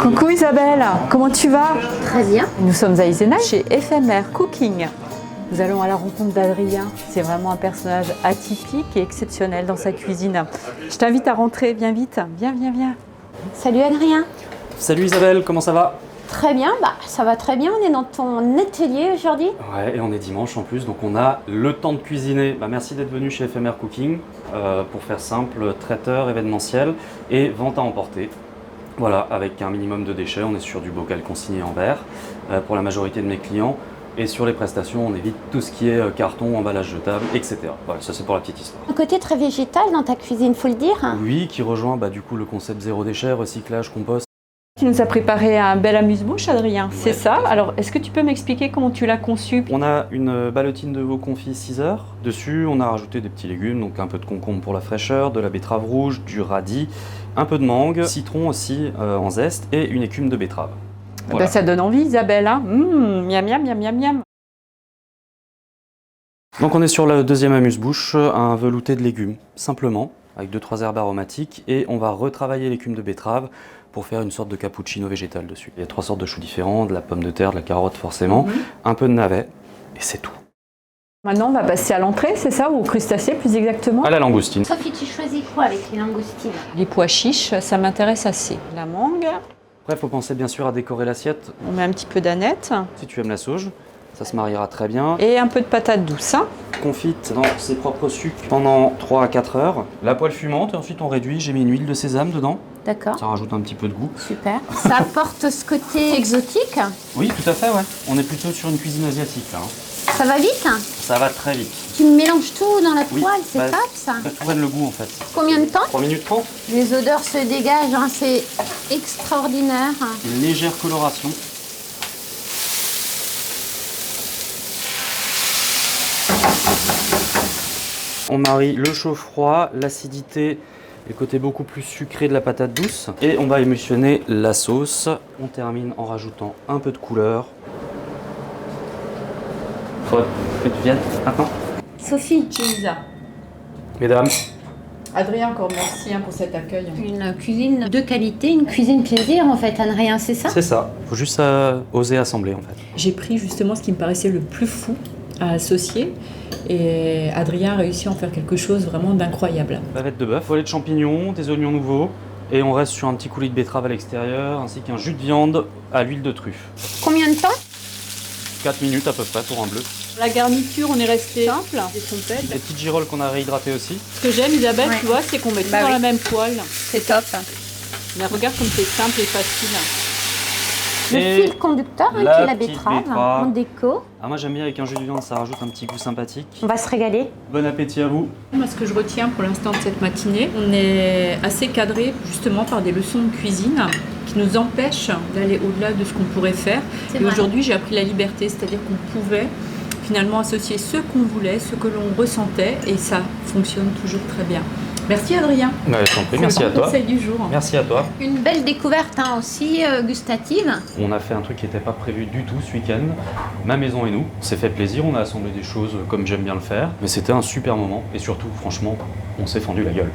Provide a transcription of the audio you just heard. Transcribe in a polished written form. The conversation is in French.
Coucou Isabelle, comment tu vas? Très bien. Nous sommes à Iséna chez Éphémère Cooking. Nous allons à la rencontre d'Adrien. C'est vraiment un personnage atypique et exceptionnel dans sa cuisine. Je t'invite à rentrer, viens vite. Viens. Salut Adrien. Salut Isabelle, comment ça va? Très bien, ça va très bien. On est dans ton atelier aujourd'hui. Ouais, et on est dimanche en plus, donc on a le temps de cuisiner. Merci d'être venu chez Éphémère Cooking. Pour faire simple, traiteur événementiel et vente à emporter. Voilà, avec un minimum de déchets, on est sur du bocal consigné en verre pour la majorité de mes clients. Et sur les prestations, on évite tout ce qui est carton, emballage jetable, etc. Voilà, ça c'est pour la petite histoire. Un côté très végétal dans ta cuisine, faut le dire. Oui, qui rejoint du coup le concept zéro déchet, recyclage, compost. Tu nous as préparé un bel amuse-bouche, Adrien, Ouais, c'est ça? Alors, est-ce que tu peux m'expliquer comment tu l'as conçu? On a une ballotine de veau confit 6 heures. Dessus, on a rajouté des petits légumes, donc un peu de concombre pour la fraîcheur, de la betterave rouge, du radis, un peu de mangue, citron aussi en zeste et une écume de betterave. Voilà. Ça donne envie, Isabelle. Hein, miam. Donc on est sur le deuxième amuse-bouche, un velouté de légumes, simplement, avec 2-3 herbes aromatiques, et on va retravailler l'écume de betterave pour faire une sorte de cappuccino végétal dessus. Il y a 3 sortes de choux différents, de la pomme de terre, de la carotte forcément, un peu de navet, et c'est tout. Maintenant, on va passer à l'entrée, c'est ça? Ou au crustacé, plus exactement? À la langoustine. Sophie, tu choisis quoi avec les langoustines? Les pois chiches, ça m'intéresse assez. La mangue, Après, il faut penser bien sûr à décorer l'assiette. on met un petit peu d'aneth. Si tu aimes la sauge, ça se mariera très bien. Et un peu de patate douce. Hein. Confite dans ses propres sucres pendant 3 à 4 heures. La poêle fumante, et ensuite on réduit. J'ai mis une huile de sésame dedans. D'accord. Ça rajoute un petit peu de goût. Super. Ça apporte ce côté exotique. Oui, tout à fait, ouais. On est plutôt sur une cuisine asiatique là. Ça va vite. Ça va très vite. Tu mélanges tout dans la Oui, poêle, c'est bah, top ça. Ça tout donne le goût en fait. Combien de temps? 3 minutes 30. Les odeurs se dégagent, hein, c'est extraordinaire. Une légère coloration. On marie le chaud-froid, l'acidité, le côté beaucoup plus sucré de la patate douce. Et on va émulsionner la sauce. On termine en rajoutant un peu de couleur. Faudrait que tu viennes maintenant. Sophie, Cheese. Mesdames, Adrien, encore merci pour cet accueil. une cuisine de qualité, une cuisine plaisir en fait, Adrien, c'est ça? c'est ça. Faut juste oser assembler en fait. J'ai pris justement ce qui me paraissait le plus fou à associer. Et Adrien a réussi à en faire quelque chose vraiment d'incroyable. Bavette de bœuf, volée de champignons, des oignons nouveaux. Et on reste sur un petit coulis de betterave à l'extérieur, ainsi qu'un jus de viande à l'huile de truffe. Combien de temps? 4 minutes à peu près pour un bleu. La garniture, on est resté simple. Des trompettes. Des petites girolles qu'on a réhydratées aussi. Ce que j'aime, Isabelle, Ouais. tu vois, c'est qu'on met tout Bah dans oui. la même poêle. C'est top. Mais regarde comme c'est simple et facile. Le Et fil conducteur, hein, la qui est la petite betterave, betterave. en déco. Ah, moi j'aime bien avec un jus de viande, ça rajoute un petit goût sympathique. On va se régaler. Bon appétit à vous. Moi, ce que je retiens pour l'instant de cette matinée, on est assez cadré justement par des leçons de cuisine qui nous empêchent d'aller au-delà de ce qu'on pourrait faire. C'est Et vrai. aujourd'hui, j'ai appris la liberté, c'est-à-dire qu'on pouvait finalement associer ce qu'on voulait, ce que l'on ressentait, et ça fonctionne toujours très bien. Merci Adrien. Je t'en prie, C'est merci le à toi. conseil du jour. Merci à toi. Une belle découverte hein, aussi gustative. On a fait un truc qui n'était pas prévu du tout ce week-end. Ma maison et nous. On s'est fait plaisir, on a assemblé des choses comme j'aime bien le faire. Mais c'était un super moment et surtout, franchement, on s'est fendu la gueule.